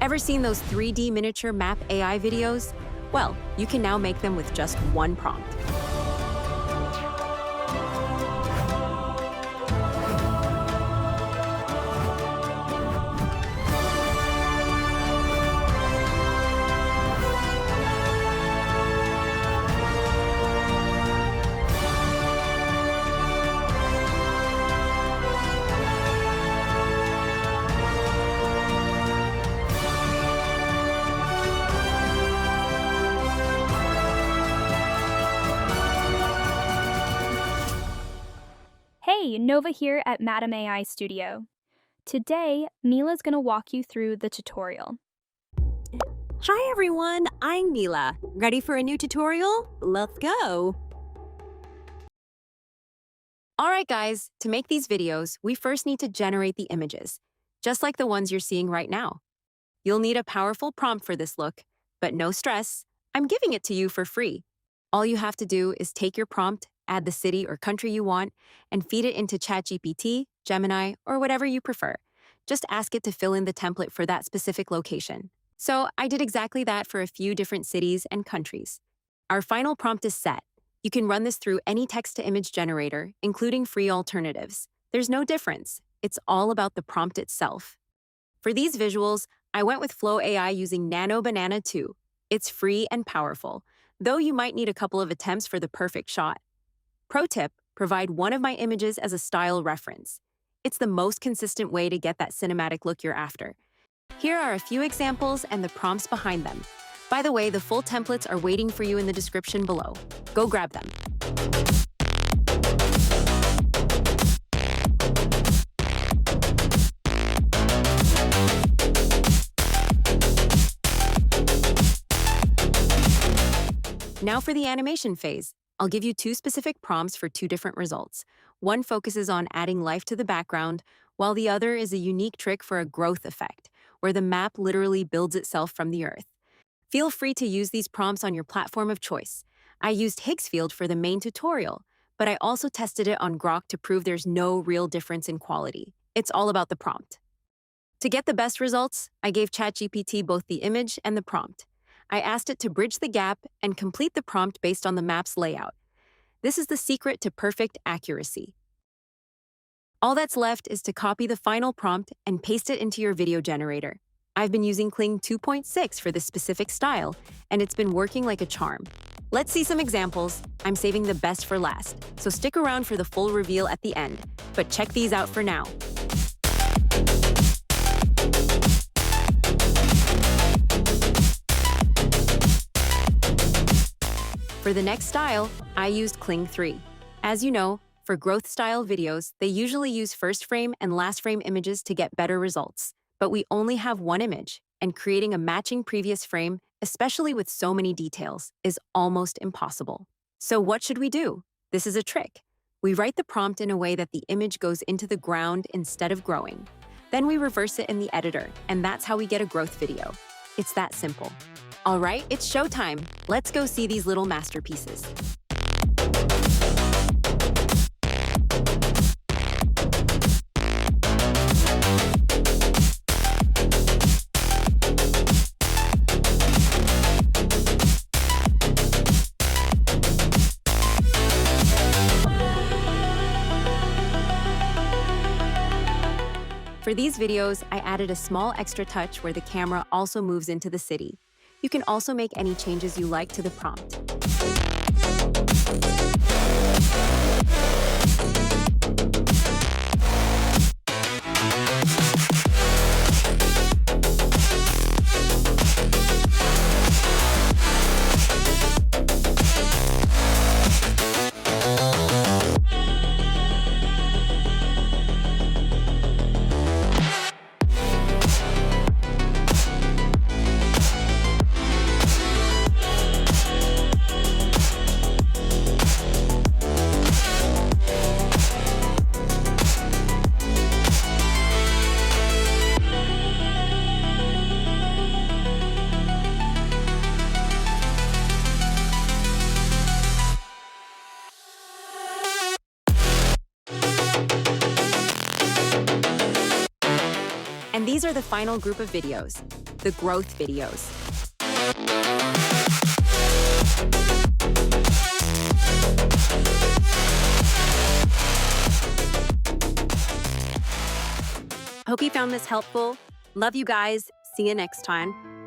Ever seen those 3D miniature map AI videos? Well, you can now make them with just one prompt. Hey, Nova here at Madam AI Studio. Today, Mila's going to walk you through the tutorial. Hi everyone, I'm Mila. Ready for a new tutorial? Let's go! Alright guys, to make these videos, we first need to generate the images, just like the ones you're seeing right now. You'll need a powerful prompt for this look, but no stress, I'm giving it to you for free. All you have to do is take your prompt, add the city or country you want, and feed it into ChatGPT, Gemini, or whatever you prefer. Just ask it to fill in the template for that specific location. So I did exactly that for a few different cities and countries. Our final prompt is set. You can run this through any text-to-image generator, including free alternatives. There's no difference. It's all about the prompt itself. For these visuals, I went with Flow AI using Nano Banana 2. It's free and powerful, though you might need a couple of attempts for the perfect shot. Pro tip, provide one of my images as a style reference. It's the most consistent way to get that cinematic look you're after. Here are a few examples and the prompts behind them. By the way, the full templates are waiting for you in the description below. Go grab them. Now for the animation phase. I'll give you two specific prompts for two different results. One focuses on adding life to the background, while the other is a unique trick for a growth effect, where the map literally builds itself from the earth. Feel free to use these prompts on your platform of choice. I used Higgsfield for the main tutorial, but I also tested it on Grok to prove there's no real difference in quality. It's all about the prompt. To get the best results, I gave ChatGPT both the image and the prompt. I asked it to bridge the gap and complete the prompt based on the map's layout. This is the secret to perfect accuracy. All that's left is to copy the final prompt and paste it into your video generator. I've been using Kling 2.6 for this specific style, and it's been working like a charm. Let's see some examples. I'm saving the best for last, so stick around for the full reveal at the end. But check these out for now. For the next style, I used Kling 3. As you know, for growth style videos, they usually use first frame and last frame images to get better results. But we only have one image, and creating a matching previous frame, especially with so many details, is almost impossible. So what should we do? This is a trick. We write the prompt in a way that the image goes into the ground instead of growing. Then we reverse it in the editor, and that's how we get a growth video. It's that simple. All right, it's showtime. Let's go see these little masterpieces. For these videos, I added a small extra touch where the camera also moves into the city. You can also make any changes you like to the prompt. And these are the final group of videos. the growth videos. Hope you found this helpful. Love you guys. See you next time.